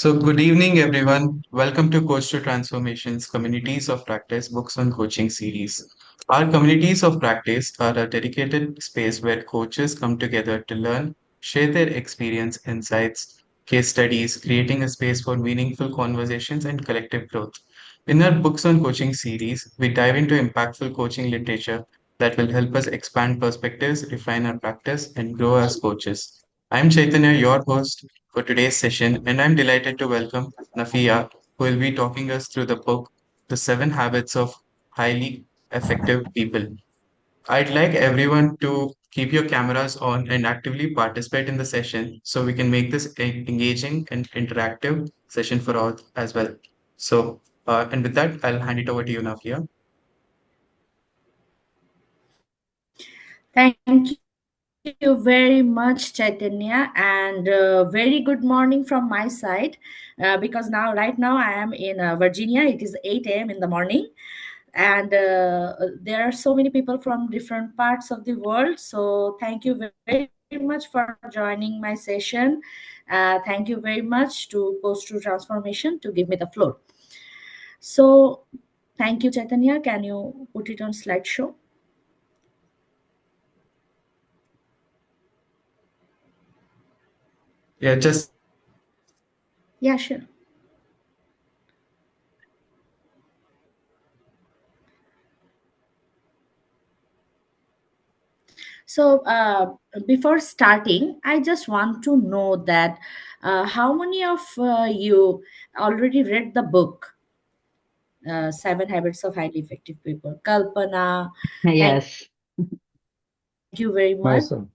Good evening, everyone. Welcome to Coach to Transformations Communities of Practice Books on Coaching series. Our communities of practice are a dedicated space where coaches come together to learn, share their experience, insights, case studies, creating a space for meaningful conversations and collective growth. In our Books on Coaching series, we dive into impactful coaching literature that will help us expand perspectives, refine our practice, and grow as coaches. I'm Chaitanya, your host for today's session, and I'm delighted to welcome Nafia, who will be talking us through the book, The Seven Habits of Highly Effective People. I'd like everyone to keep your cameras on and actively participate in the session so we can make this engaging and interactive session for all as well. And with that, I'll hand it over to you, Nafia. Thank you very much, Chaitanya, and very good morning from my side. Because right now, I am in Virginia. It is 8 a.m. in the morning, and there are so many people from different parts of the world. So, thank you very much for joining my session. Thank you very much to Coach to Transformation to give me the floor. So, thank you, Chaitanya. Can you put it on slideshow? Yeah, just Yeah, sure. So, before starting, I just want to know that how many of you already read the book, Seven Habits of Highly Effective People? Kalpana, thank Yes. you very much. Awesome.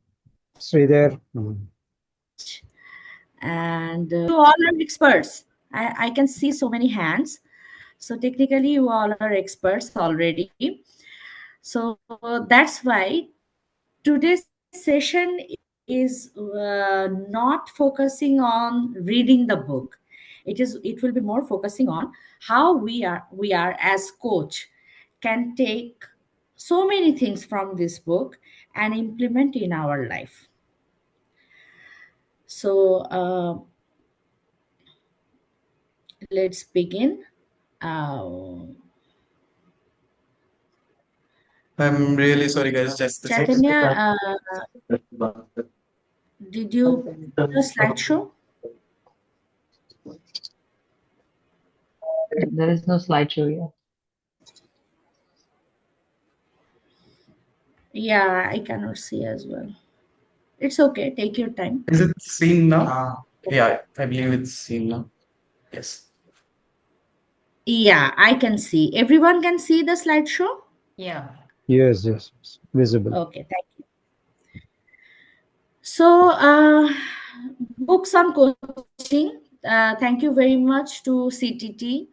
Sridhar. And you all are experts. I can see so many hands. So, technically, you all are experts already. So, that's why today's session is not focusing on reading the book. It will be more focusing on how we are as coach can take so many things from this book and implement in our life. So let's begin. uh, I'm really sorry, guys. Just a second. Chaitanya, did you put the slideshow? There is no slideshow yet. Yeah, I cannot see as well. It's okay, take your time. Is it seen now? Yeah, I believe it's seen now. Yes. Yeah, I can see. Everyone can see the slideshow? Yeah. Yes, yes, yes. Visible. Okay, thank you. So, books on coaching. Thank you very much to CTT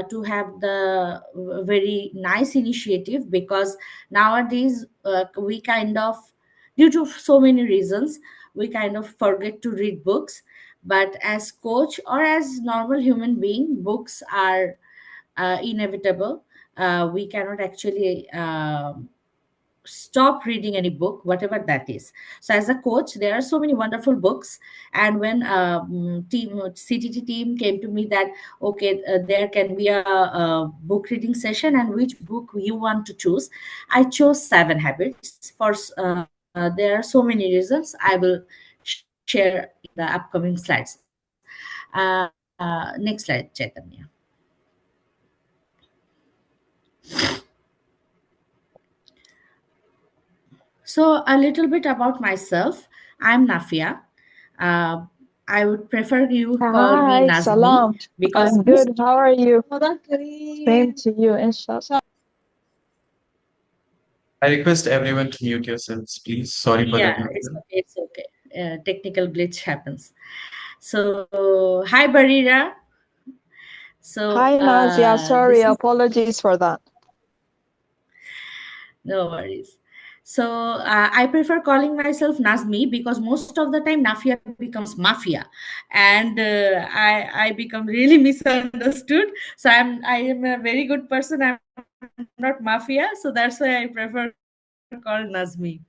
to have the very nice initiative, because nowadays we kind of, due to so many reasons, we kind of forget to read books. But as coach or as normal human being, books are inevitable. We cannot actually stop reading any book, whatever that is. So as a coach, there are so many wonderful books. And when team CTT team came to me that okay, there can be a book reading session, and which book you want to choose, I chose Seven Habits. There are so many reasons. I will share in the upcoming slides. Next slide, Chaitanya. So, a little bit about myself. I'm Nafia. Uh, I would prefer you call me Hi, Nazmee, salam. because I'm good. How are you? Same to you, inshallah. I request everyone to mute yourselves, please. Sorry for that, yeah, it's Nafia. okay. It's okay. Technical glitch happens. So, hi Barira. So, Hi, Nazia. Sorry, this is apologies for that. no worries. So I prefer calling myself Nazmi, because most of the time Nafia becomes Mafia, and I become really misunderstood. So I am a very good person. I'm not Mafia, so that's why I prefer call Nazmi.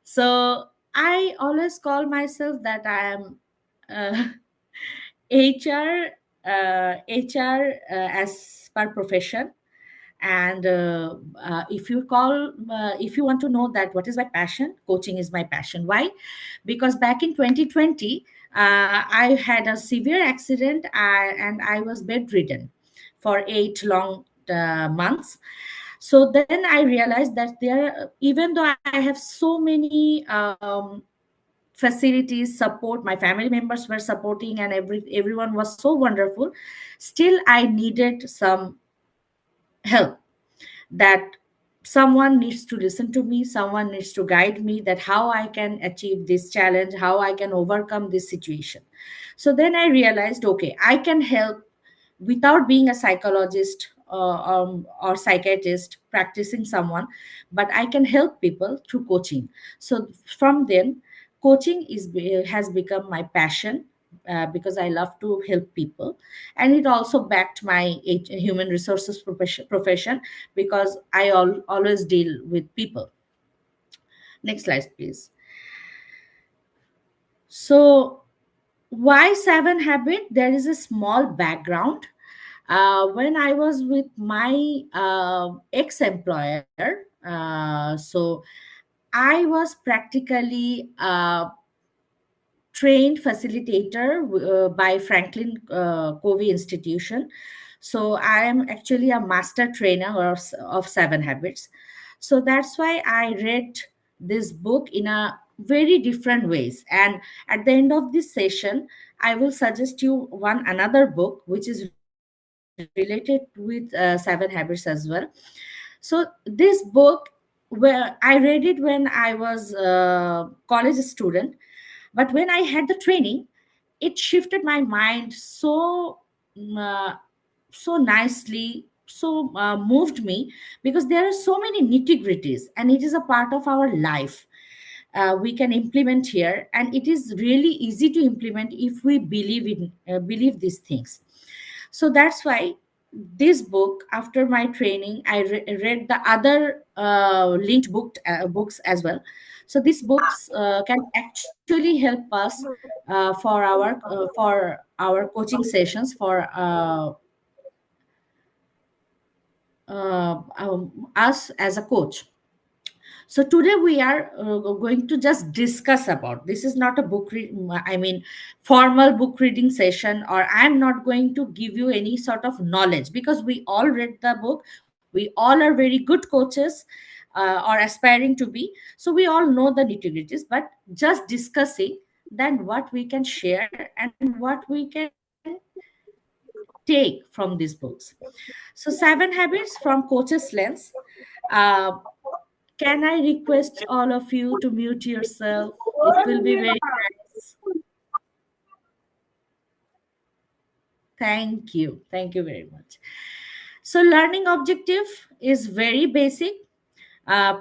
So I always call myself that I am uh, HR as per profession. And if you want to know that what is my passion, coaching is my passion. Why? Because back in 2020, I had a severe accident, and I was bedridden for 8 long months. So then I realized that even though I have so many facilities, support, my family members were supporting, and everyone was so wonderful, still I needed some help. That someone needs to listen to me, someone needs to guide me, that how I can achieve this challenge, how I can overcome this situation. So then I realized, okay, I can help without being a psychologist or psychiatrist practicing someone, but I can help people through coaching. So from then, coaching has become my passion, because I love to help people. And it also backed my human resources profession, because I always deal with people. Next slide, please. So why 7 habit? There is a small background. When I was with my ex-employer, so I was practically trained facilitator by Franklin Covey Institution. So I am actually a master trainer of 7 habits. So that's why I read this book in a very different ways. And at the end of this session, I will suggest you one another book which is related with 7 habits as well. So this book, where I read it when I was a college student, but when I had the training, it shifted my mind so so nicely, so moved me, because there are so many nitty gritties and it is a part of our life. We can implement here, and it is really easy to implement if we believe these things. So that's why this book, after my training, I read the other linked books as well. So these books can actually help us for our coaching sessions, for us as a coach. So today we are going to just discuss about, this is not a I mean formal book reading session, or I'm not going to give you any sort of knowledge, because we all read the book, we all are very good coaches, or aspiring to be. So we all know the nitty gritties, but just discussing then what we can share and what we can take from these books. So 7 habits from coach's lens. uh, can I request all of you to mute yourself? It will be very nice. Thank you. Thank you very much. So, learning objective is very basic. Uh,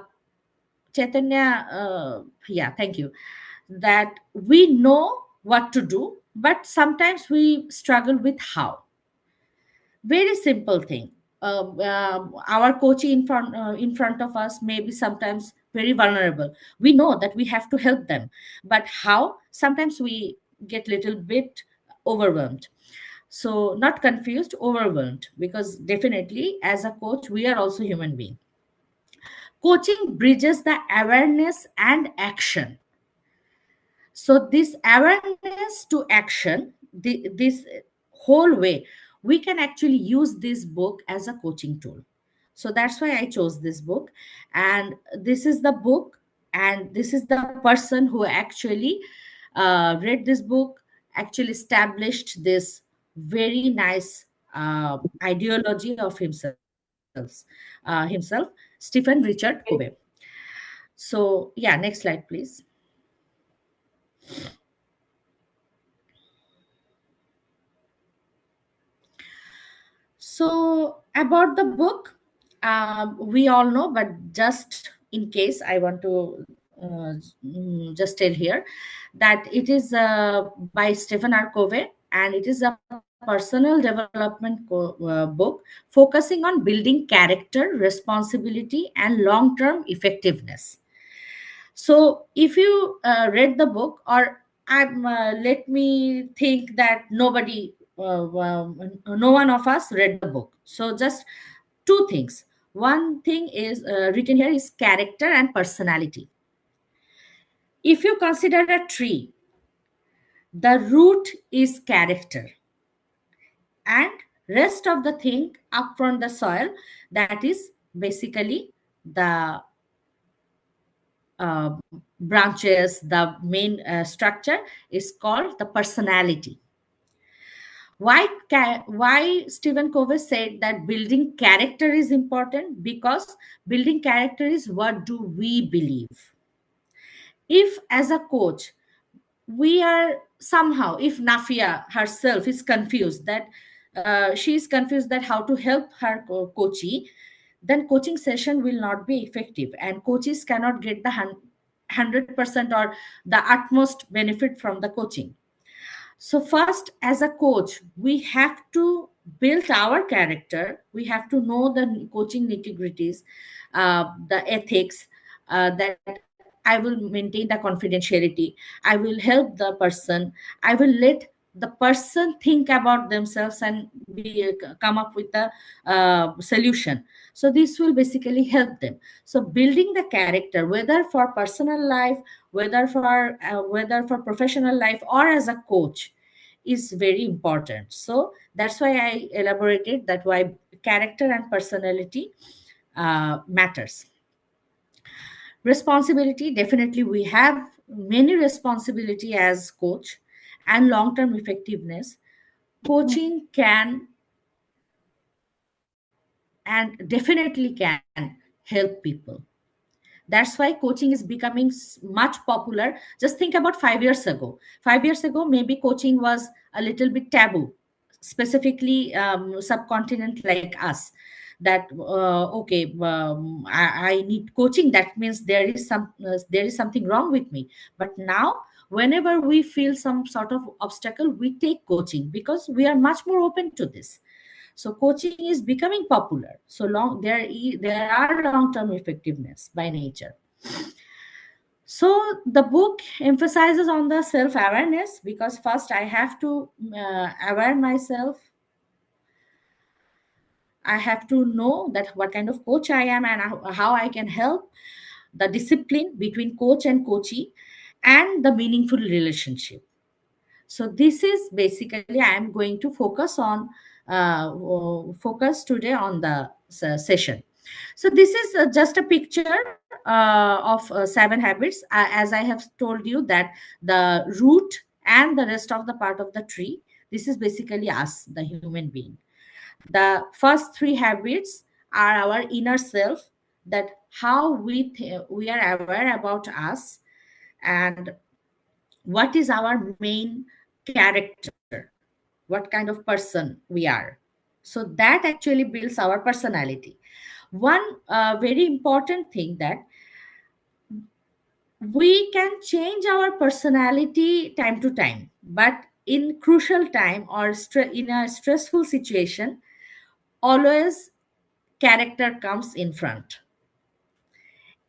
Chaitanya, yeah, thank you. That we know what to do, but sometimes we struggle with how. Very simple thing. Our coach in front of us may be sometimes very vulnerable. We know that we have to help them, but how? Sometimes we get little bit overwhelmed. So not confused, overwhelmed, because definitely as a coach we are also human being. Coaching bridges the awareness and action. So this awareness to action, this whole way, we can actually use this book as a coaching tool. So that's why I chose this book. And this is the book, and this is the person who actually read this book, actually established this very nice ideology of himself, Stephen Richard Covey. So yeah, next slide please. So about the book, we all know, but just in case, I want to just tell here that it is by Stephen R. Covey, and it is a personal development book focusing on building character, responsibility, and long-term effectiveness. So if you read the book, or let me think that no one of us read the book. So just two things. One thing is written here is character and personality. If you consider a tree, the root is character, and rest of the thing up from the soil, that is basically the uh, branches, the main structure is called the personality. Why Stephen Covey said that building character is important? Because building character is what do we believe. If as a coach we are somehow, if Nafia herself is confused that she is confused that how to help her coachee, then coaching session will not be effective, and coaches cannot get the 100% or the utmost benefit from the coaching. So first, as a coach, we have to build our character. We have to know the coaching nitty-gritties, the ethics, that I will maintain the confidentiality. I will help the person. I will let the person think about themselves and come up with a solution. So this will basically help them. So building the character, whether for personal life, whether for professional life, or as a coach, is very important. So that's why I elaborated that why character and personality matters. Responsibility, definitely we have many responsibility as coach, and long term effectiveness. Coaching can and definitely can help people. That's why coaching is becoming much popular. Just think about 5 years ago. 5 years ago, maybe coaching was a little bit taboo, specifically subcontinent like us. That okay, I need coaching. That means there is something wrong with me. But now, whenever we feel some sort of obstacle, we take coaching because we are much more open to this. So coaching is becoming popular. So there are long term effectiveness by nature. So the book emphasizes on the self awareness, because first I have to aware myself. I have to know that what kind of coach I am and how I can help, the discipline between coach and coachee, and the meaningful relationship. So this is basically I am going to focus today on the session. So this is just a picture of 7 habits. As I have told you that the root and the rest of the part of the tree, this is basically us, the human being. The first 3 habits are our inner self, that how we are aware about us, and what is our main character, what kind of person we are. So that actually builds our personality. One very important thing, that we can change our personality time to time, but in crucial time or in a stressful situation, always character comes in front.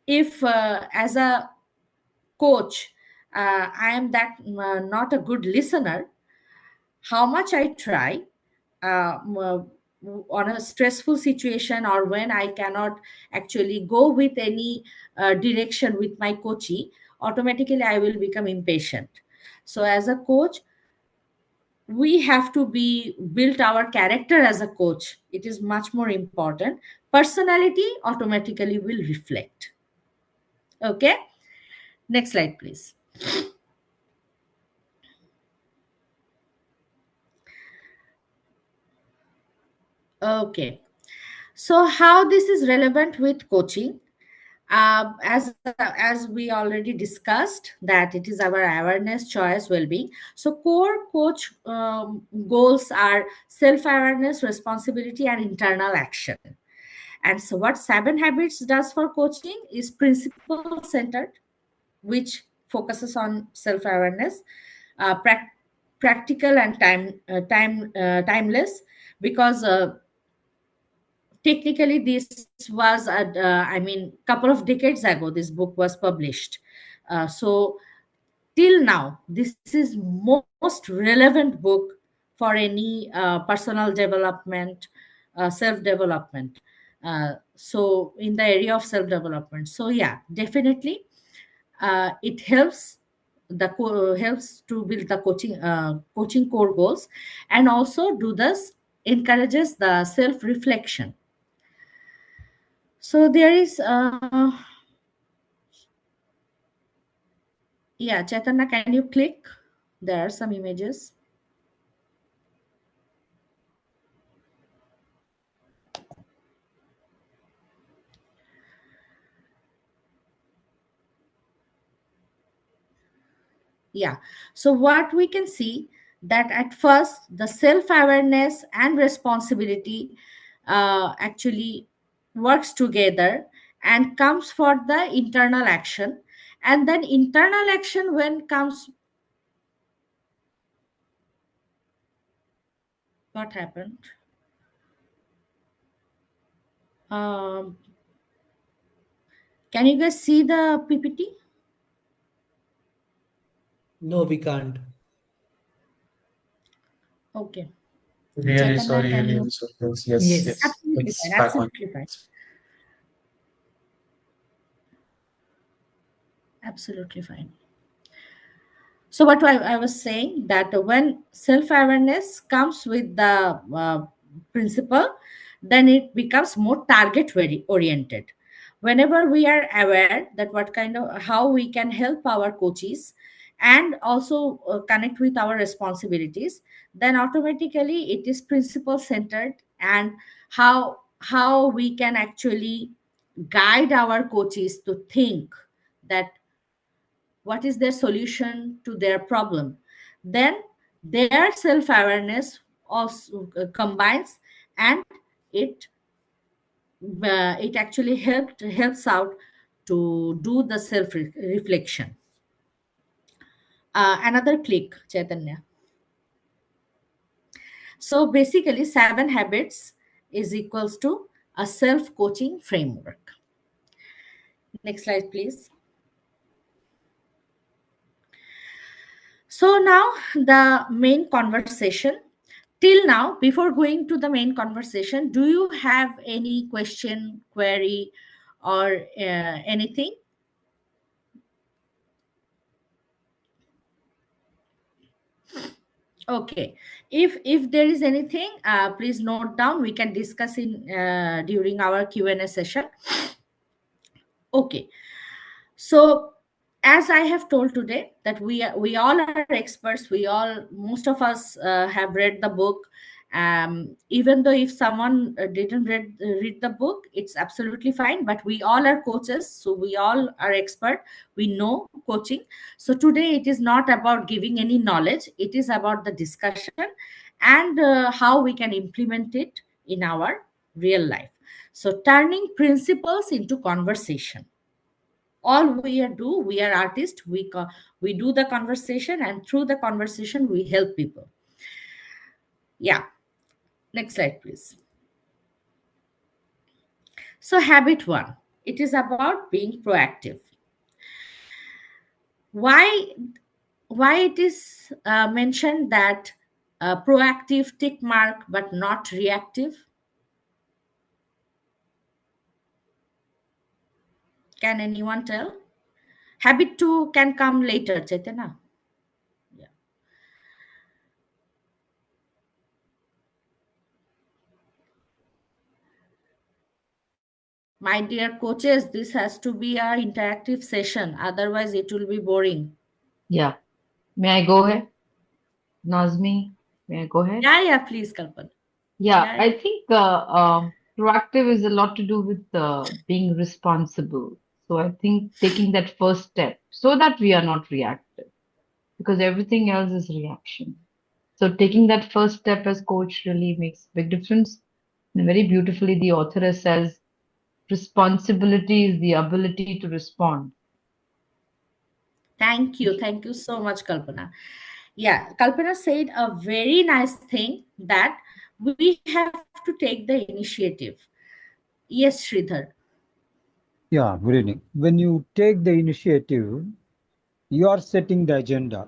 If as a coach I am that not a good listener, how much I try, on a stressful situation, or when I cannot actually go with any direction with my coachee, automatically I will become impatient. So as a coach, we have to be built our character. As a coach, it is much more important. Personality automatically will reflect. Okay, next slide please. Okay, so how this is relevant with coaching? As we already discussed, that it is our awareness, choice, well-being. So core coach goals are self-awareness, responsibility, and internal action. And so what 7 habits does for coaching is principle centered, which focuses on self-awareness, uh, prac- practical and timeless, because technically this was I mean couple of decades ago this book was published. So till now, this is most relevant book for any personal development, self development. So in the area of self development, so yeah, definitely it helps helps to build the coaching core goals, and also do this encourages the self reflection. So there is yeah, Chaitanya, can you click? There are some images. Yeah. So what we can see that at first the self-awareness and responsibility actually works together and comes for the internal action, and then internal action when comes, what happened? Um, can you guys see the PPT? No, we can't. Okay. Really Chaitanya, sorry, can really you? sorry. Yes, Yes. yes. Absolutely It's fine. back on. Absolutely fine. Absolutely fine. So what I was saying that when self-awareness comes with the principle, then it becomes more target very oriented. Whenever we are aware that what kind of how we can help our coaches and also connect with our responsibilities, then automatically it is principle centered, and how we can actually guide our coaches to think that what is their solution to their problem, then their self-awareness also combines, and it it actually helps out to do the self reflection. Another click, Chaitanya. So basically 7 habits is equals to a self coaching framework. Next slide, please. So now the main conversation. Till now, before going to the main conversation, do you have any question, query, or anything? Okay. If there is anything, please note down. We can discuss in during our Q&A session. Okay. So as I have told today that we all are experts, we all, most of us have read the book. Even though if someone didn't read the book, it's absolutely fine, but we all are coaches, so we all are expert, we know coaching. So today it is not about giving any knowledge, it is about the discussion and how we can implement it in our real life. So turning principles into conversation. All we are do, we are artists, we do the conversation, and through the conversation we help people. Yeah, next slide please. So habit 1, it is about being proactive. Why why it is mentioned that proactive tick mark but not reactive? Can anyone tell? Habit 2 can come later, Chaitanya. Yeah. My dear coaches, this has to be an interactive session, otherwise it will be boring. Yeah. May I go ahead? Nazmee, may I go ahead? Yeah, please, Kalpan. Yeah, Yeah, I think proactive is a lot to do with being responsible. So I think taking that first step so that we are not reactive, because everything else is reaction. So taking that first step as coach really makes a big difference. And very beautifully, the author says, responsibility is the ability to respond. thank you so much, Kalpana. Yeah, Kalpana said a very nice thing that we have to take the initiative. Yes, Sridhar. Yeah, good evening. When you take the initiative, You are setting the agenda.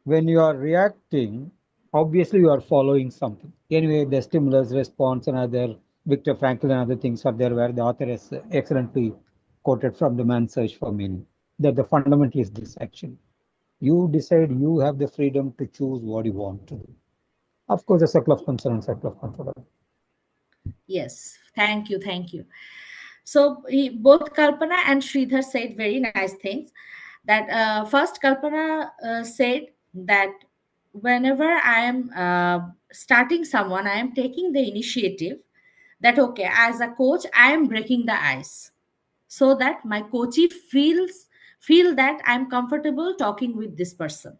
When you are reacting, obviously you are following something. Anyway, the stimulus response and other Viktor Frankl and other things are there where the author has excellently quoted from the man's search for meaning. That the fundamental is this actually. You decide, you have the freedom to choose what you want to do. Of course, a circle of concern and circle of control. Yes, thank you, thank you. So both Kalpana and Sridhar said very nice things. That first, Kalpana said that whenever I am starting someone, I am taking the initiative. That okay, as a coach, I am breaking the ice so that my coachee feel that I am comfortable talking with this person.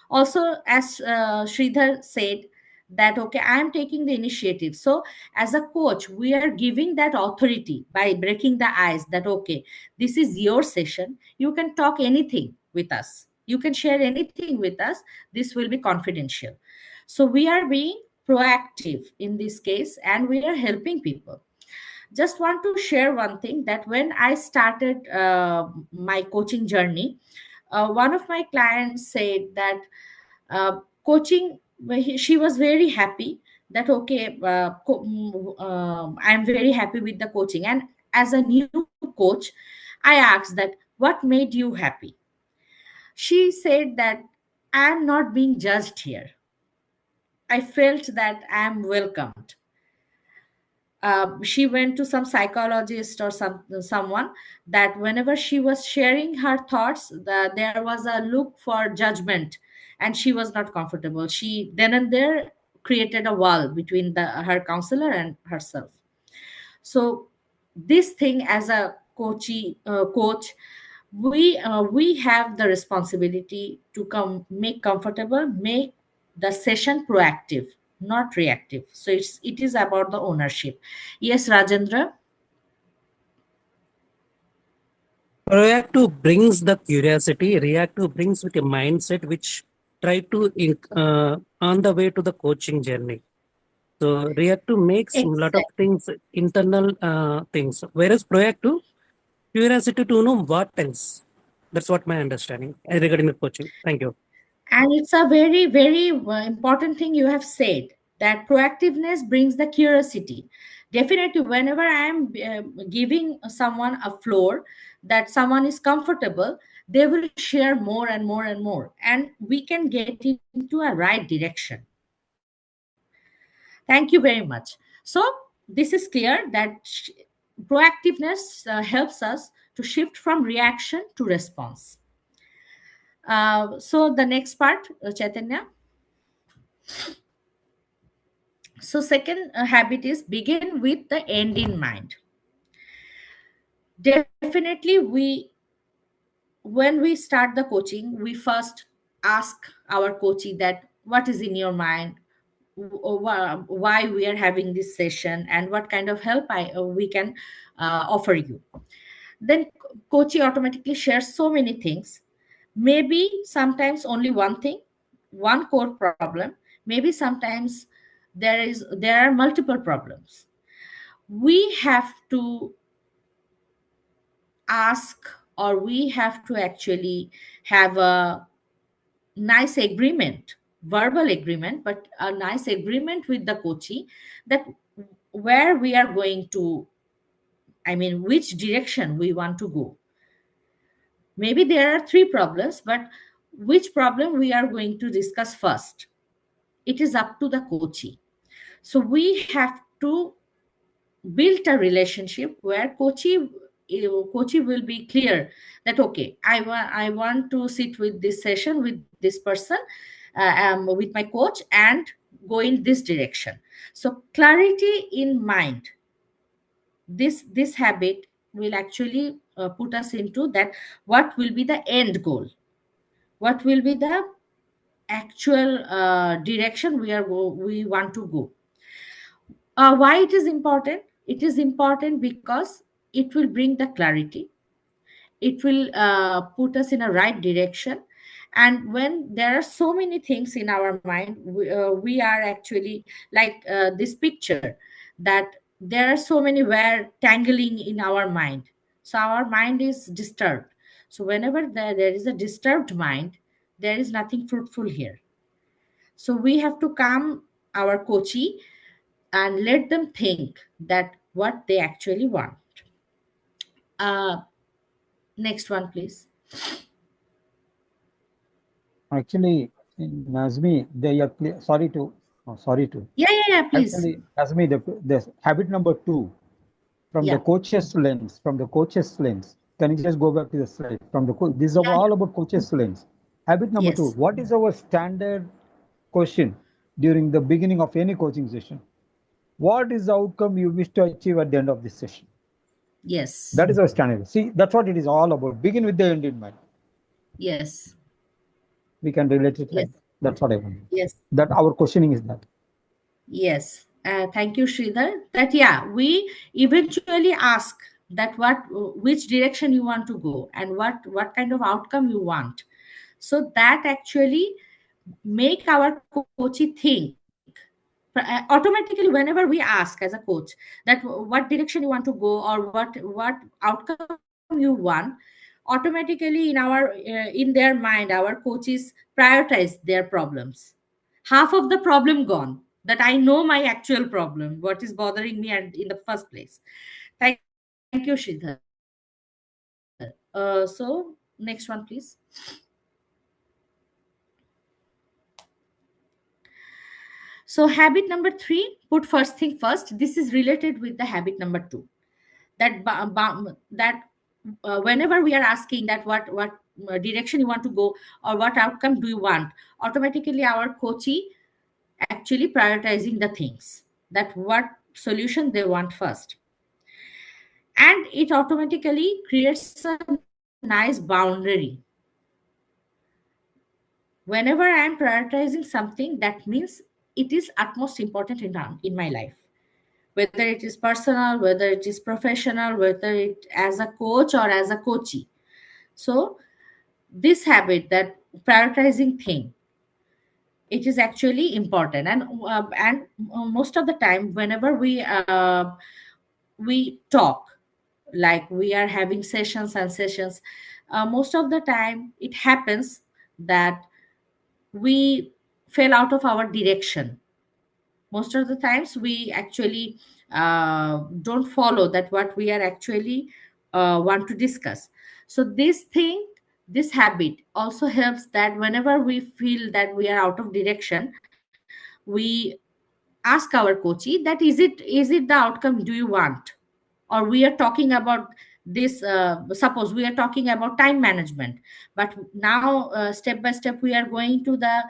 Also, as Sridhar said, that okay, I am taking the initiative. So as a coach, we are giving that authority by breaking the ice that okay, this is your session, you can talk anything with us, you can share anything with us, this will be confidential. So we are being proactive in this case and we are helping people. Just want to share one thing that when I started my coaching journey, one of my clients said that coaching, she was very happy that okay, I'm very happy with the coaching, and as a new coach I asked that what made you happy. She said that I am not being judged here, I felt that I am welcomed. She went to some psychologist or someone that whenever she was sharing her thoughts, there was a look for judgment, and she was not comfortable. She then and there created a wall between her counselor and herself. So this thing as a coach, we have the responsibility to make comfortable, make the session proactive, not reactive. So it is about the ownership. Yes, Rajendra. Proactive brings the curiosity, reactive brings with a mindset which try to on the way to the coaching journey. So reactive makes a lot of Exactly. things, internal things, whereas proactive, curiosity to know what else. That's what my understanding regarding the coaching. Thank you. And it's a very, very important thing you have said, that proactiveness brings the curiosity. Definitely, whenever I am giving someone a floor that someone is comfortable, they will share more and more and more, and we can get into a right direction. Thank you very much. So, this is clear that proactiveness helps us to shift from reaction to response. So, the next part, Chaitanya. So second habit is begin with the end in mind. Definitely, when we start the coaching, we first ask our coachee that what is in your mind, why we are having this session, and what kind of help we can offer you. Then coachee automatically shares so many things. Maybe sometimes only one thing, one core problem. Maybe sometimes there are multiple problems. We have to ask, or we have to actually have a nice agreement, verbal agreement, but a nice agreement with the coachee that where we are going to, I mean, which direction we want to go. Maybe there are three problems, but which problem we are going to discuss first, it is up to the coachee. So we have to build a relationship where coachee will be clear that okay, I want to sit with this session with this person, with my coach, and go in this direction. So clarity in mind, this habit will actually put us into that, what will be the end goal, what will be the actual direction we want to go. Why it is important? It is important because it will bring the clarity, it will put us in a right direction. And when there are so many things in our mind, we are actually like this picture, that there are so many where tangling in our mind, so our mind is disturbed. So whenever there is a disturbed mind, there is nothing fruitful here. So we have to calm our coachee and let them think that what they actually want. Uh, Next one, please. Actually, in Nazmee, they are sorry to, oh, sorry to. Yeah, please. Actually, Nazmee, the habit number 2, from the Yeah, coach's lens, can you just go back to the slide? From the this is yeah, all about coach's lens. Habit number 2, yes, what is our standard question during the beginning of any coaching session? What is the outcome you wish to achieve at the end of this session? yes, That is our standard. See, that's what it is all about. Begin with the end in mind. yes, We can relate it yes, like that. That's what I want. yes. That our questioning is that. Yes, thank you, Sridhar. That yeah, we eventually ask that which direction you want to go and what kind of outcome you want. So that actually make our coachee think automatically whenever we ask as a coach that what direction you want to go or what outcome you want. Automatically in their mind, our coaches prioritize their problems. Half of the problem gone, that I know my actual problem, what is bothering me and in the first place. Thank you, Sridhar. So next one, please. So habit number 3, put first thing first. This is related with the habit number 2. That whenever we are asking that what direction you want to go or what outcome do you want, automatically our coachee actually prioritizing the things that what solution they want first, and it automatically creates a nice boundary. Whenever I am prioritizing something, that means it is utmost important in my life, whether it is personal, whether it is professional, whether it as a coach or as a coachee. So this habit, that prioritizing thing, it is actually important. And most of the time whenever we talk, like we are having sessions and sessions, most of the time it happens that we fell out of our direction. Most of the times we actually don't follow that what we are actually want to discuss. So this thing, this habit also helps that whenever we feel that we are out of direction, we ask our coachee that is it the outcome do you want, or we are talking about this, suppose we are talking about time management, but now step by step we are going to the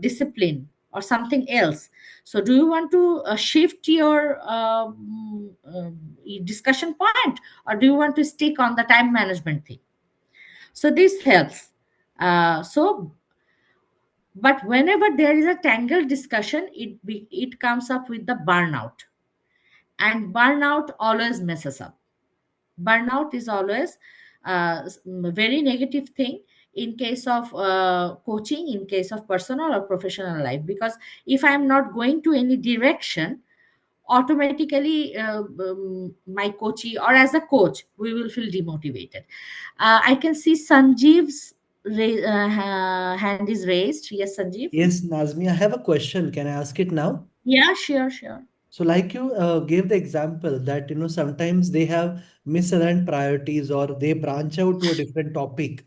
discipline or something else. So do you want to shift your discussion point, or do you want to stick on the time management thing? So this helps. So but whenever there is a tangled discussion, it comes up with the burnout, and burnout always messes up. Burnout is always very negative thing in case of coaching, in case of personal or professional life, because if I am not going to any direction, automatically my coachee or as a coach we will feel demotivated. I can see Sanjeev's hand is raised. Yes, Sanjeev. Yes, Nazmi, I have a question. Can I ask it now? Yeah, sure. So, like you gave the example that sometimes they have misaligned priorities or they branch out to a different topic,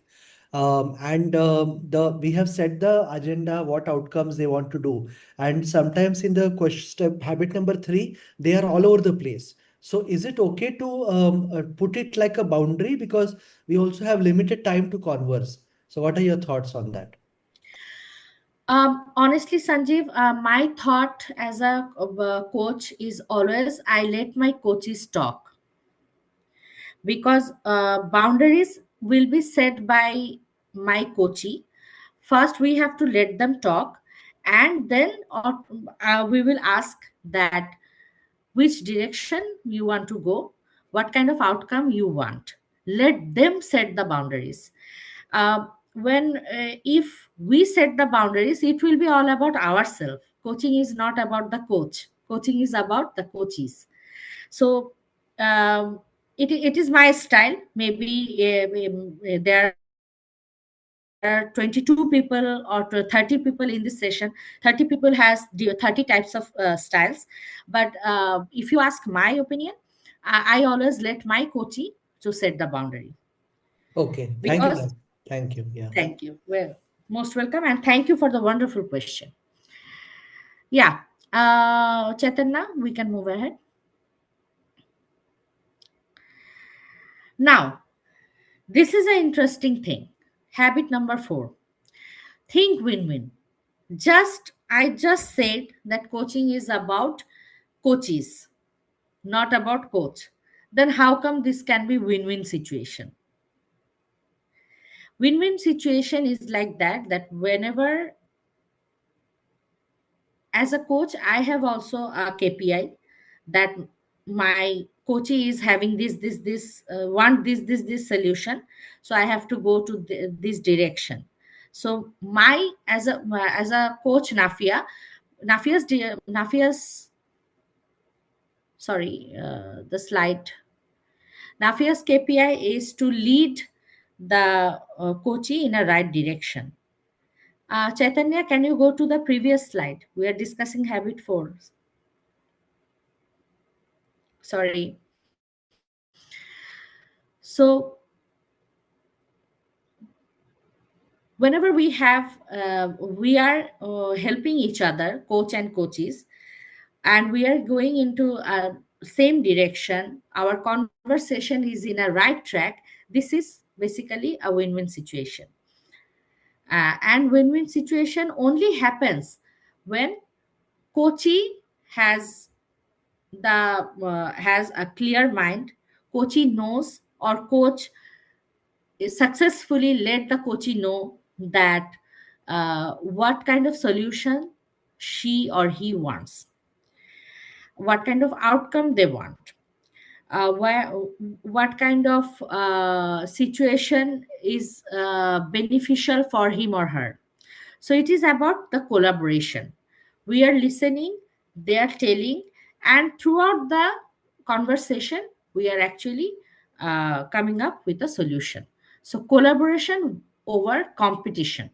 and the we have set the agenda, what outcomes they want to do, and sometimes in the question step, habit number 3, they are all over the place. So, is it okay to put it like a boundary because we also have limited time to converse? So, what are your thoughts on that? Honestly, Sanjeev, my thought as a coach is always I let my coaches talk, because boundaries will be set by my coachee. First, we have to let them talk, and then we will ask that which direction you want to go, what kind of outcome you want. Let them set the boundaries. When If we set the boundaries, it will be all about ourselves. Coaching is not about the coach. Coaching is about the coaches. So um, it is my style. Maybe there are 22 people or 30 people in this session. 30 people has 30 types of styles. But if you ask my opinion, I always let my coachee to set the boundary, Okay, thank you, because ma'am. Thank you. Yeah. thank you. Well, most welcome, and thank you for the wonderful question. Yeah, Chaitanya, we can move ahead now. This is an interesting thing. Habit number 4: think win-win. I just said that coaching is about coaches, not about coach. Then how come this can be win-win situation? Win-win situation is like that whenever, as a coach, I have also a KPI that my coachee is having this want this solution, so I have to go to this direction. So my as a coach, Nafia's sorry, the slide. Nafia's KPI is to lead the coachee in a right direction. Chaitanya, can you go to the previous slide? We are discussing habit 4. Sorry. So whenever we are helping each other, coach and coaches, and we are going into a same direction, our conversation is in a right track. This is basically a win-win situation. And win-win situation only happens when coachee has has a clear mind. Coachee knows, or coach successfully let the coachee know that what kind of solution she or he wants, what kind of outcome they want, where, what kind of situation is beneficial for him or her. So it is about the collaboration. We are listening, they are telling, and throughout the conversation, we are actually coming up with a solution. So collaboration over competition.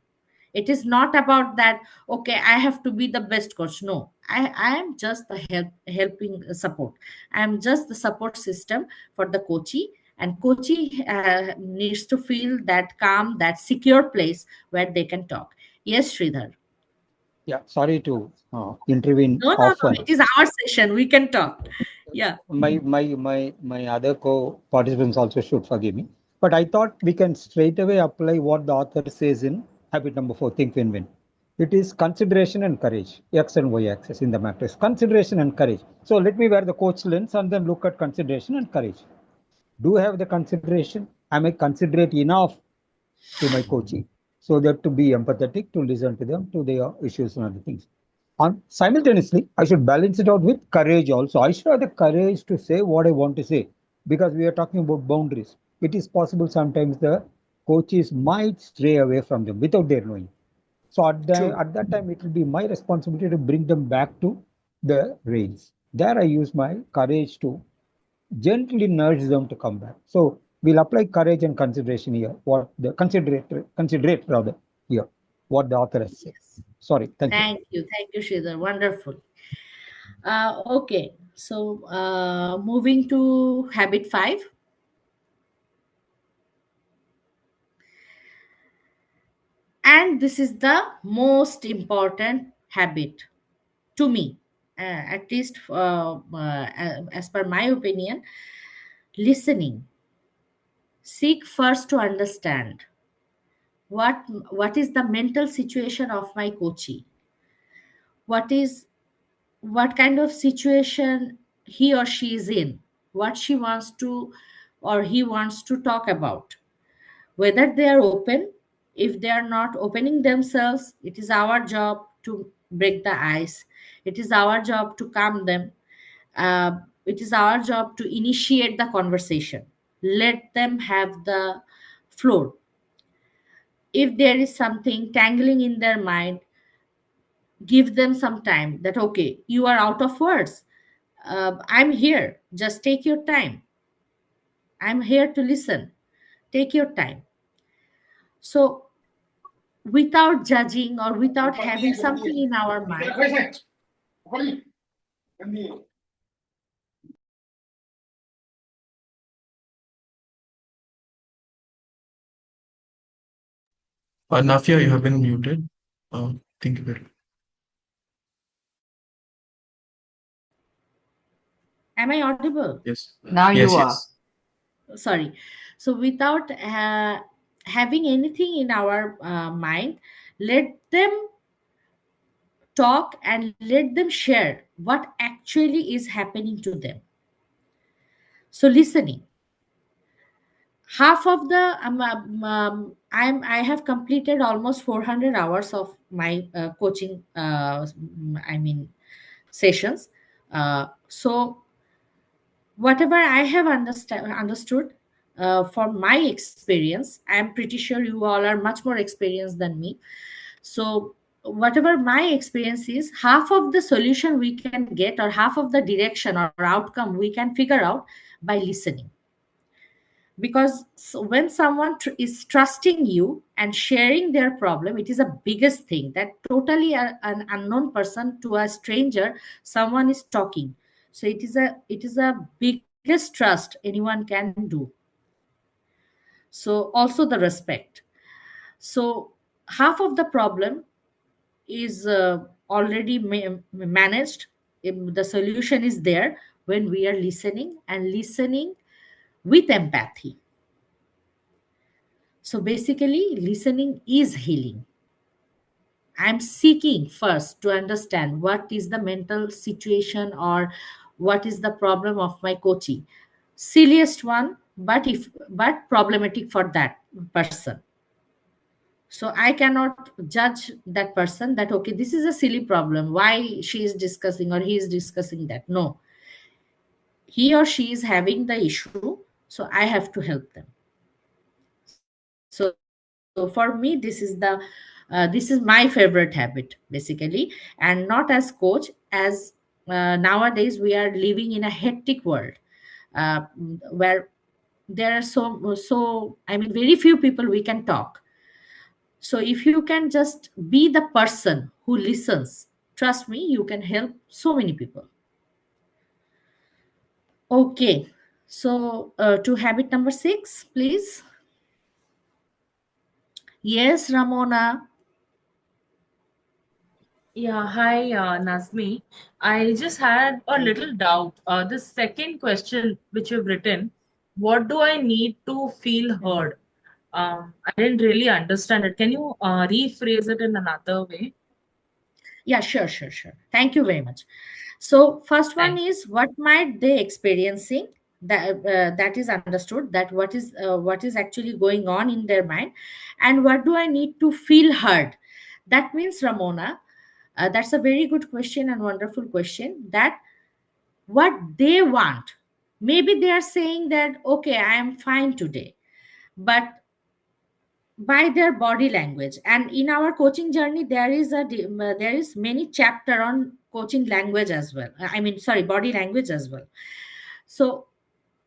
It is not about that, okay, I have to be the best coach. No, I am just the helping support. I am just the support system for the coachee, and coachee needs to feel that calm, that secure place where they can talk. Yes, Sridhar. Yeah, sorry to intervene No, no, no. often. It is our session. We can talk. Yeah. My other co-participants also should forgive me. But I thought we can straight away apply what the author says in habit number 4, think win-win. It is consideration and courage, X and Y axis in the matrix. Consideration and courage. So let me wear the coach lens and then look at consideration and courage. Do I have the consideration? Am I considerate enough to my coaching so that to be empathetic, to listen to them, to their issues and other things? And simultaneously, I should balance it out with courage also. I should have the courage to say what I want to say, because we are talking about boundaries. It is possible sometimes the coaches might stray away from them without their knowing. So True. at that time, it will be my responsibility to bring them back to the rails. There, I use my courage to gently nudge them to come back. So we'll apply courage and consideration here. What the considerate rather here, what the author has said. Yes. Sorry, thank you. Thank you, Sridhar. Wonderful. Okay. So moving to habit 5. And this is the most important habit to me, at least as per my opinion. Listening. Seek first to understand what what is the mental situation of my coachee, what is what kind of situation he or she is in, what she wants to or he wants to talk about, whether they are open. If they are not opening themselves, it is our job to break the ice. It is our job to calm them. It is our job to initiate the conversation. Let them have the floor. If there is something tangling in their mind, give them some time, that okay, you are out of words, I'm here, just take your time. I'm here to listen. Take your time. So, without judging or without having something in our mind, Nafia, you have been muted. Thank you very much. am I audible? Yes. Now you Yes, are. yes. Sorry. So, without having anything in our mind, let them talk and let them share what actually is happening to them. So, listening. Half of the I have completed almost 400 hours of my coaching sessions. So whatever I have understood from my experience, I am pretty sure you all are much more experienced than me. So whatever my experience is, half of the solution we can get or half of the direction or outcome we can figure out by listening. Because when someone is trusting you and sharing their problem, it is a biggest thing that totally an unknown person to a stranger someone is talking. So it is a biggest trust anyone can do. So also the respect. So half of the problem is already managed. The solution is there when we are listening and listening with empathy. So basically, listening is healing. I'm seeking first to understand what is the mental situation or what is the problem of my coachee. Silliest one, but problematic for that person. So I cannot judge that person that okay, this is a silly problem. Why she is discussing or he is discussing that? No, he or she is having the issue, so I have to help them. So for me, this is my favorite habit basically, and not as coach, as nowadays we are living in a hectic world, where there are very few people we can talk. So if you can just be the person who listens, trust me, you can help so many people. Okay, so to habit number 6, please. Yes, Ramona. Yeah, hi, Nazmee. I just had a little doubt. The second question which you've written, what do I need to feel heard? I didn't really understand it. Can you rephrase it in another way? Yeah, sure. Thank you very much. So first one Thank is what might they experiencing, that is understood, that what is actually going on in their mind, and what do I need to feel heard. That means, Ramona, that's a very good question and wonderful question. That what they want. Maybe they are saying that okay, I am fine today, but by their body language. And in our coaching journey there is many chapter on coaching language as well, sorry, body language as well. So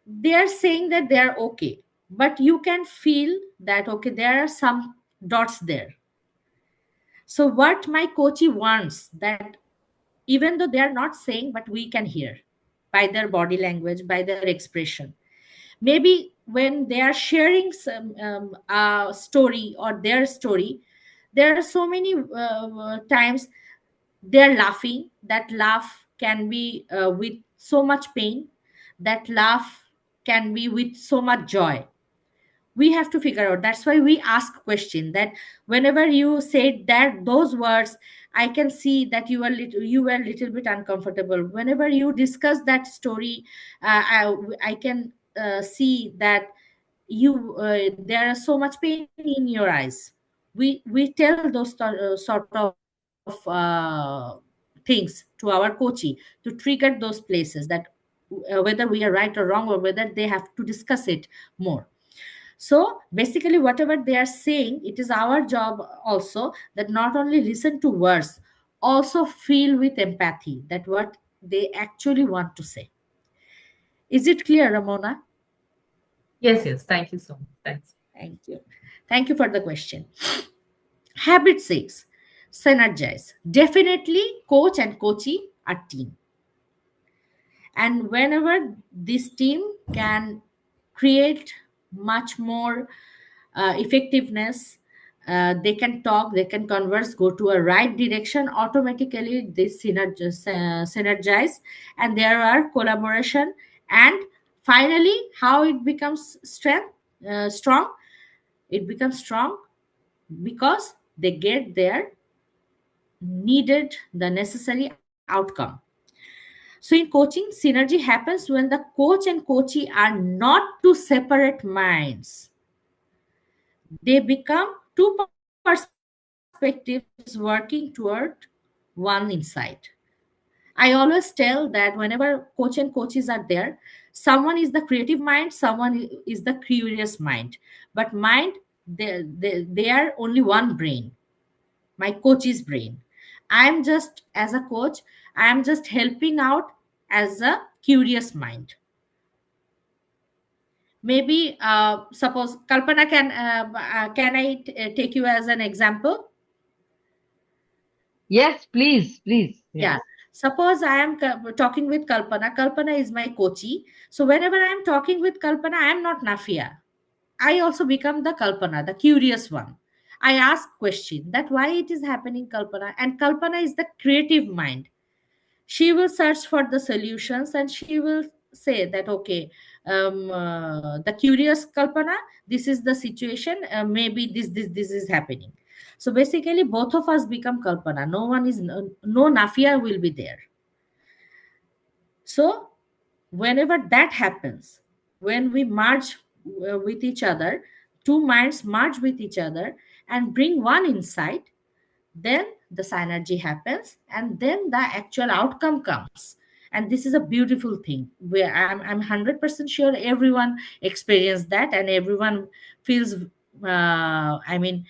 they are saying that they are okay, but you can feel that okay, there are some dots there. So what my coachee wants, that even though they are not saying, but we can hear by their body language, by their expression. Maybe when they are sharing some story or their story, there are so many times they're laughing. That laugh can be with so much pain. That laugh can be with so much joy. We have to figure out. That's why we ask question, that whenever you said that those words, I can see that you were a little bit uncomfortable. Whenever you discuss that story, I can see that there are so much pain in your eyes. We tell those sort of things to our coachee to trigger those places, that whether we are right or wrong, or whether they have to discuss it more. So basically, whatever they are saying, it is our job also that not only listen to words, also feel with empathy that what they actually want to say. Is it clear, Ramona? Yes, yes. Thank you so much. Thanks. Thank you. Thank you for the question. Habit 6, synergize. Definitely, coach and coachee are team. And whenever this team can create much more effectiveness, they can talk, they can converse, go to a right direction, automatically they synergize, and there are collaboration. And finally, how it becomes strong, it becomes strong because they get their needed, the necessary outcome. So in coaching, synergy happens when the coach and coachee are not two separate minds. They become two perspectives working toward one insight. I always tell that whenever coach and coaches are there, someone is the creative mind, someone is the curious mind. But mind, they are only one brain, my coach's brain. I'm just, as a coach, I am just helping out as a curious mind. Maybe suppose Kalpana, can I take you as an example? Yes, please, please. Yeah. Yes. Suppose I am talking with Kalpana. Kalpana is my coachee. So whenever I am talking with Kalpana, I am not Nafia. I also become the Kalpana, the curious one. I ask question that why it is happening, Kalpana, and Kalpana is the creative mind. She will search for the solutions and she will say that okay, the curious Kalpana, this is the situation, maybe this is happening. So basically both of us become Kalpana, no Nafia will be there. So whenever that happens, when we merge with each other, two minds merge with each other and bring one insight, then the synergy happens and then the actual outcome comes. And this is a beautiful thing where I'm 100% sure everyone experienced that, and everyone feels I mean,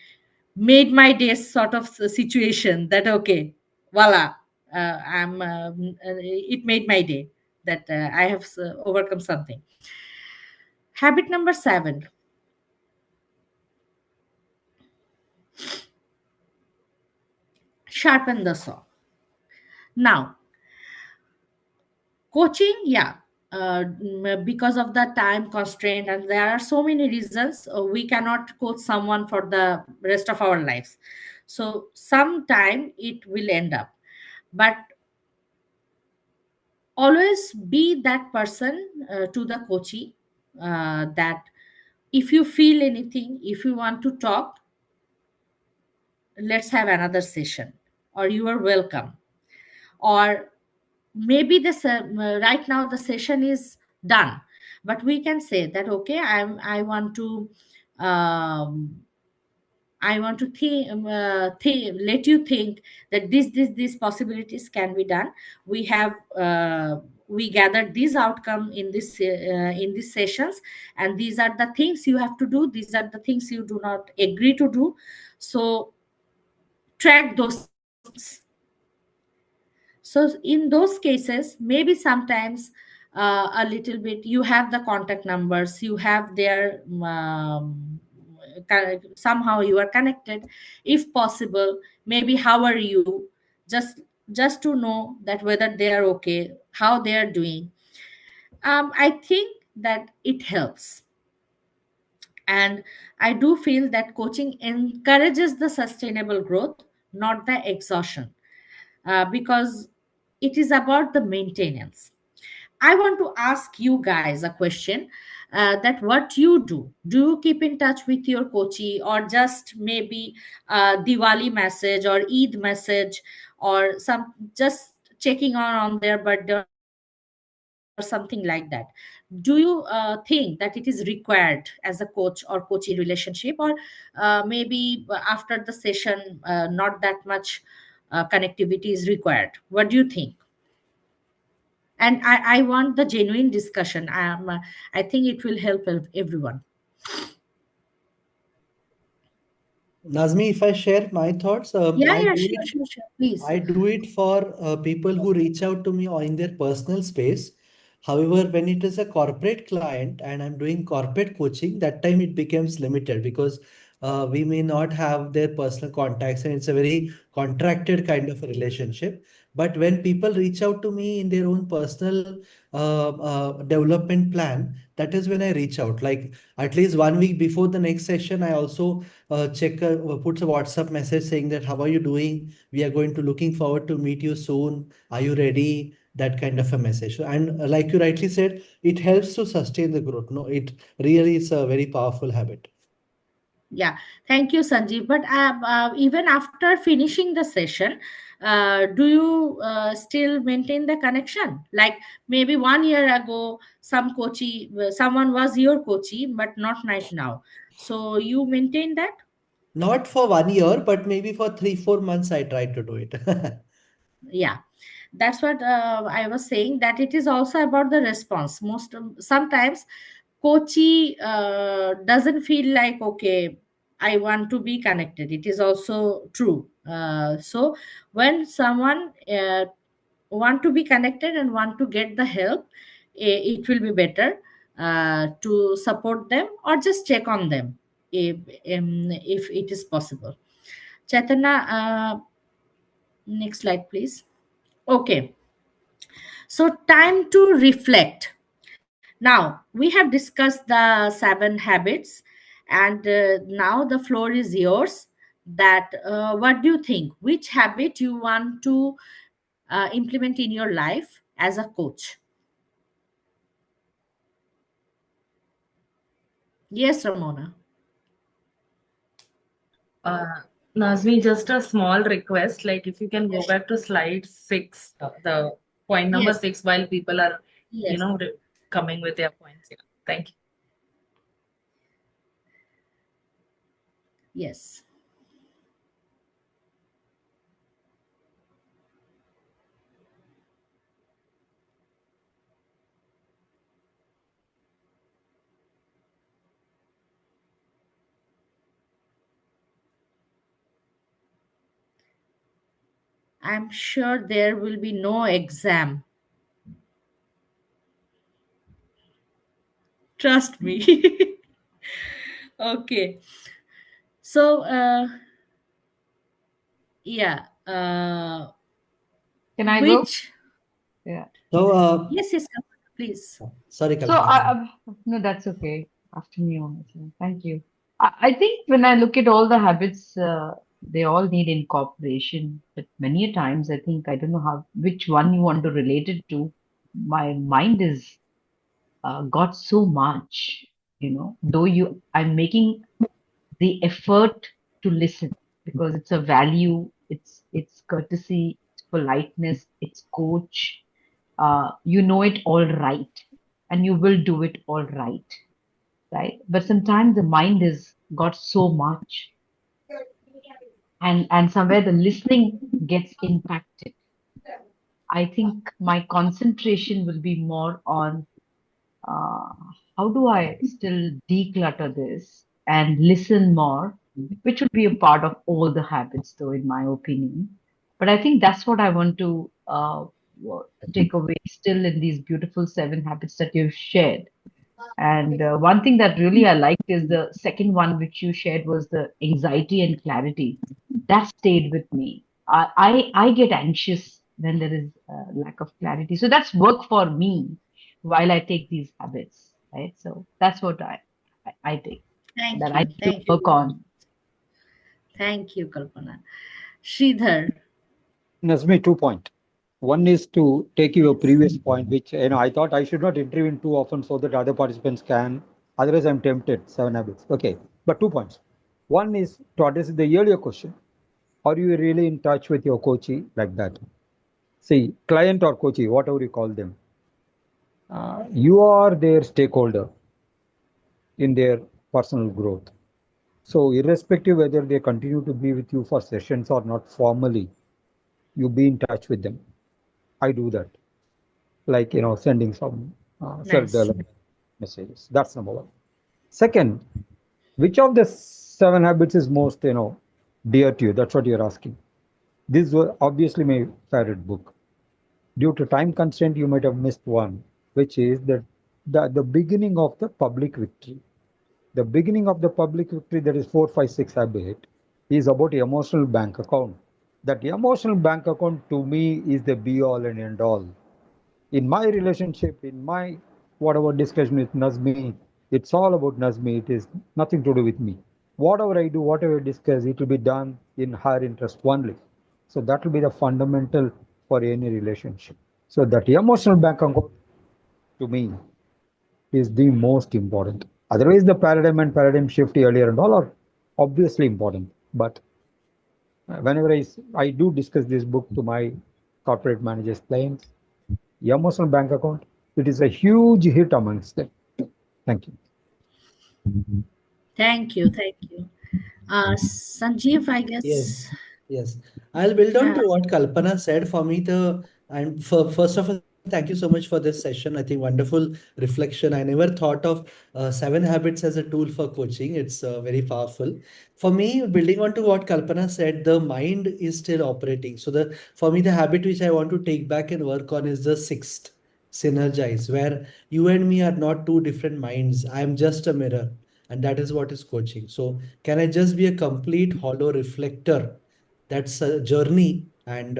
made my day sort of situation that okay, voila, it made my day, that I have overcome something. Habit number 7, sharpen the saw. Now coaching, yeah, because of the time constraint and there are so many reasons, we cannot coach someone for the rest of our lives. So sometime it will end up, but always be that person to the coachee, that if you feel anything, if you want to talk, let's have another session, or you are welcome. Or maybe right now the session is done, but we can say that okay, I want to um, let you think that these possibilities can be done. We have we gathered this outcome in these sessions, and these are the things you have to do, these are the things you do not agree to do. So track those things. So in those cases, maybe sometimes a little bit, you have the contact numbers, you have their somehow you are connected. If possible, maybe how are you, just to know that whether they are okay, how they are doing. I think that it helps. And I do feel that coaching encourages the sustainable growth, not the exhaustion, because it is about the maintenance. I want to ask you guys a question, that what you do. Do you keep in touch with your coachee, or just maybe a Diwali message or Eid message, or some just checking on their birthday or something like that? Do you think that it is required as a coach or coachee relationship, or maybe after the session not that much connectivity is required? What do you think? And I want the genuine discussion. I think it will help everyone. Nazmi, if I share my thoughts, Yeah, yeah, sure, sure, sure, please. I do it for people who reach out to me or in their personal space. However, when it is a corporate client and I'm doing corporate coaching, that time it becomes limited because we may not have their personal contacts and it's a very contracted kind of a relationship. But when people reach out to me in their own personal development plan, that is when I reach out. Like at least 1 week before the next session, I also check, puts a WhatsApp message saying that how are you doing? We are going to looking forward to meet you soon. Are you ready? That kind of a message. And like you rightly said, it helps to sustain the growth. No, it really is a very powerful habit. Yeah, thank you, Sanjeev. But even after finishing the session, do you still maintain the connection? Like maybe 1 year ago, someone was your coachee, but not right now. So you maintain that? Not for 1 year, but maybe for 3, 4 months, I tried to do it. Yeah, that's what I was saying, that it is also about the response. Sometimes coachee doesn't feel like, okay, I want to be connected. It is also true. So when someone want to be connected and want to get the help, it will be better to support them or just check on them if it is possible. Chaitanya, next slide please. Okay, so time to reflect. Now, we have discussed the 7 habits, and now the floor is yours. That what do you think? Which habit you want to implement in your life as a coach? Yes, Ramona. Uh, Nazmi, just a small request, like if you can go back to slide 6, the point number Yes, 6, while people are, yes, coming with their points. Yeah. Thank you. yes. I'm sure there will be no exam. Trust me. Okay. So, yeah. Can I go? Which? Yeah. So, Yes, yes, please. sorry, So Kalpana. no, that's okay. After me, honestly. Thank you. I think when I look at all the habits, they all need incorporation. But many a times, I think I don't know how which one you want to relate it to. My mind is got so much, though I'm making the effort to listen because it's a value, it's courtesy, it's politeness, it's coach. You know it all right, and you will do it all right, right? But sometimes the mind is got so much, and somewhere the listening gets impacted. I think my concentration will be more on uh, how do I still declutter this and listen more, which would be a part of all the habits, though, in my opinion. But I think that's what I want to take away still in these beautiful 7 habits that you've shared. And one thing that really I liked is the second one, which you shared, was the anxiety and clarity. That stayed with me. I get anxious when there is lack of clarity. So that's work for me while I take these habits, right? So that's what I take that Thank I you. need to Thank you work very much. on. Thank you, Kalpana. Sridhar. Nazmi, 2 point. One is to take your Yes. previous point, which I thought I should not intervene too often so that other participants can. Otherwise, I'm tempted. 7 habits. Okay, but 2 points. One is to address the earlier question: are you really in touch with your coachee like that? See, client or coachee, whatever you call them, you are their stakeholder in their personal growth. So, irrespective whether they continue to be with you for sessions or not formally, you be in touch with them. I do that, like sending some Nice. self-development messages. That's number one. Second, which of the 7 habits is most dear to you? That's what you're asking. This was obviously my favorite book. Due to time constraint, you might have missed one. which is the beginning of the public victory. The beginning of the public victory, that is 456 habit, is about emotional bank account. That emotional bank account to me is the be all and end all. In my relationship, in my whatever discussion with Nazmee, it's all about Nazmee. It is nothing to do with me. Whatever I do, whatever I discuss, it will be done in her interest only. So that will be the fundamental for any relationship. So that emotional bank account to me is the most important. Otherwise, the paradigm and paradigm shift earlier and all are obviously important. But whenever I do discuss this book to my corporate managers, clients, emotional bank account, it is a huge hit amongst them. Thank you. Thank you. Sanjeev, I Yes, guess. yes. I'll build on to Yeah. what Kalpana said. For me, and for first of all, thank you so much for this session. I think wonderful reflection. I never thought of seven habits as a tool for coaching. It's very powerful. For me, building on to what Kalpana said, the mind is still operating. So the for me, the habit which I want to take back and work on is the sixth, synergize, where you and me are not two different minds. I am just a mirror, and that is what is coaching. So can I just be a complete hollow reflector? That's a journey, and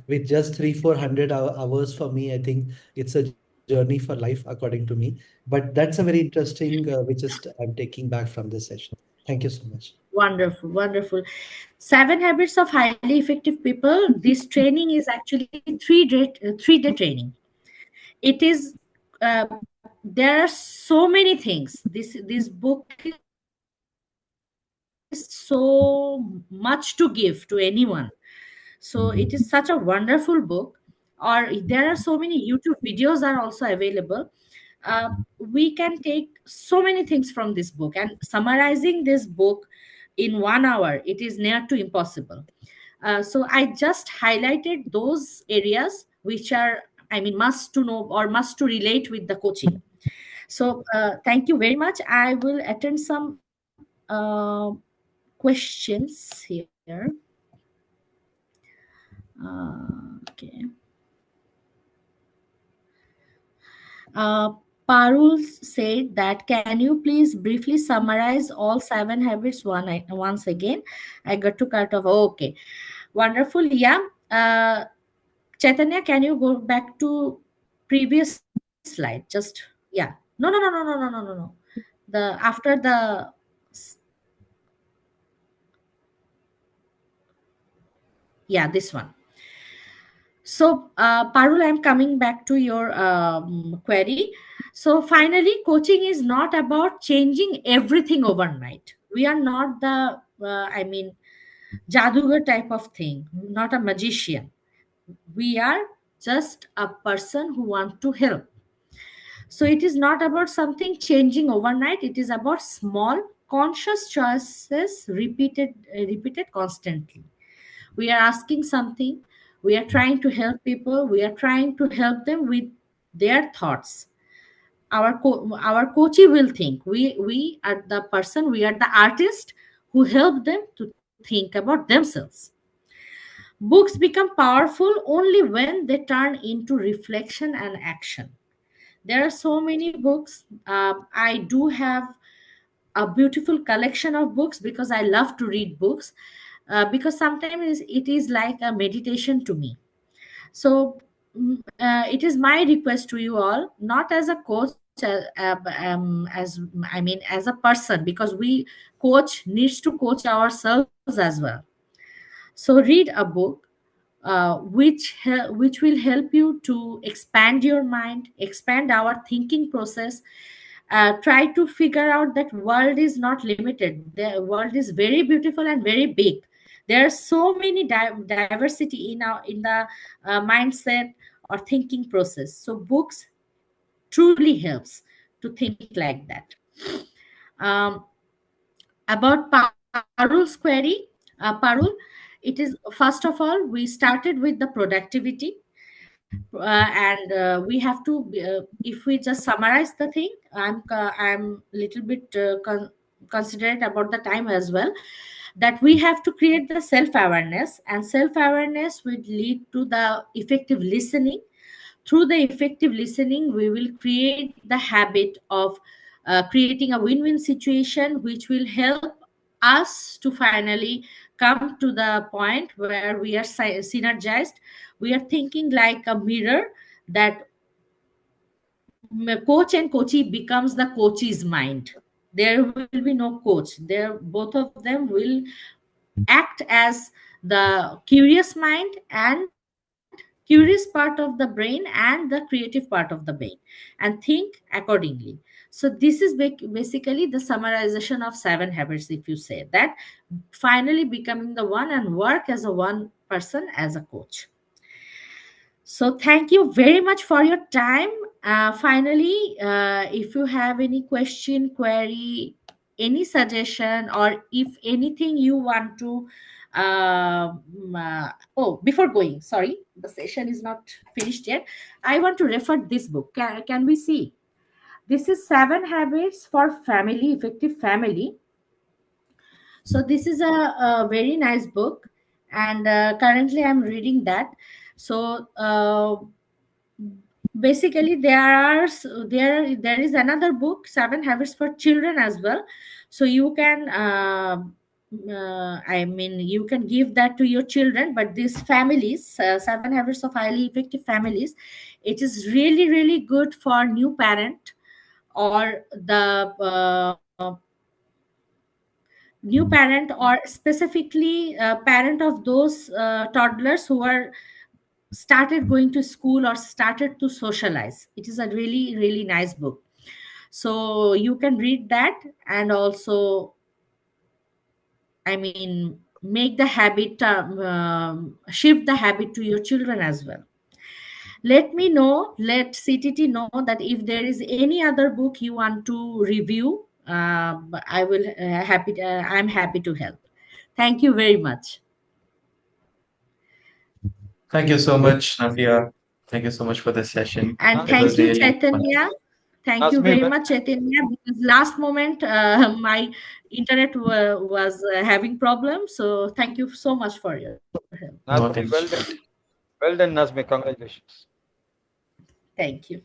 with just 300 400 hours for me, I think it's a journey for life according to me. But that's a very interesting which is I'm taking back from this session. Thank you so much. Wonderful, wonderful. Seven habits of highly effective people. This training is actually three-day training. It is there are so many things. This book is so much to give to anyone. So it is such a wonderful book. Or there are so many YouTube videos are also available. We can take so many things from this book, and summarizing this book in 1 hour, it is near to impossible. So I just highlighted those areas which are, I mean, must to know or must to relate with the coaching. So thank you very much. I will attend some questions here. Okay. Uh, Parul said that can you please briefly summarize all seven habits once again? I got to cut off. Okay, wonderful. Yeah. Uh, Chaitanya, can you go back to previous slide? Just yeah. No. The after the yeah, this one. So, Parul, I'm coming back to your query. So, finally, coaching is not about changing everything overnight. We are not the, Jadugar type of thing, not a magician. We are just a person who want to help. So, it is not about something changing overnight. It is about small, conscious choices repeated constantly. We are asking something, we are trying to help people, we are trying to help them with their thoughts. Our coachee will think we are the person, we are the artist who help them to think about themselves. Books become powerful only when they turn into reflection and action. There are so many books. I do have a beautiful collection of books because I love to read books, because sometimes it is like a meditation to me. So it is my request to you all, not as a coach, as I mean as a person, because we coach needs to coach ourselves as well. So read a book which will help you to expand your mind, expand our thinking process. Try to figure out that world is not limited. The world is very beautiful and very big. There are so many diversity in the mindset or thinking process. So books truly helps to think like that. um, about Parul's query, Parul, it is first of all we started with the productivity, and we have to if we just summarize the thing, I'm little bit considerate about the time as well, that we have to create the self awareness, and self awareness will lead to the effective listening, Through the effective listening, we will create the habit of creating a win-win situation, which will help us to finally come to the point where we are synergized. We are thinking like a mirror, that coach and coachee becomes the coach's mind. There will be no coach there, both of them will act as the curious mind and curious part of the brain and the creative part of the brain, and think accordingly. So this is basically the summarization of 7 habits, if you say that, finally becoming the one and work as a one person as a coach. So thank you very much for your time. Finally, if you have any question, query, any suggestion, or if anything you want to, oh, before going, sorry, the session is not finished yet. I want to refer this book. Can we see? This is 7 Habits for Family, Effective Family. So this is a very nice book, and currently I'm reading that. So basically there is another book, 7 Habits for Children, as well. So you can I mean, you can give that to your children, but these families, 7 Habits of Highly Effective Families, it is really really good for new parent, or the new parent, or specifically parent of those toddlers who are started going to school or started to socialize. It is a really really nice book. So you can read that, and also, I mean, make the habit, shift the habit to your children as well. Let me know, let CTT know that if there is any other book you want to review, I will I'm happy to help. Thank you very much. Thank you so much, Nafia. Thank you so much for this session. And It was thank you, really fun. Chaitanya. Thank you Nazmee, very much, Chaitanya, because last moment my internet was having problems. So thank you so much for your help. Not Nazmee, an well issue. done. Well done, Nazmee. Congratulations. Thank you.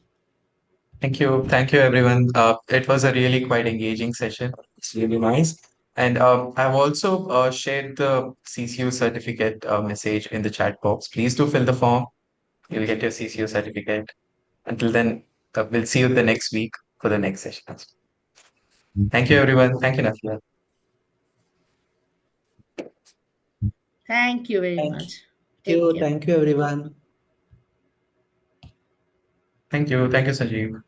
Thank you. Thank you, everyone. It was a really quite engaging session. It's really nice. And I've also shared the CCU certificate message in the chat box. Please do fill the form. You'll get your CCU certificate. Until then, we'll see you the next week for the next session. Thank you, everyone. Thank you, Nafia. Thank you very Thank much. Take you. care. Thank you, everyone. Thank you. Thank you, Sanjeev.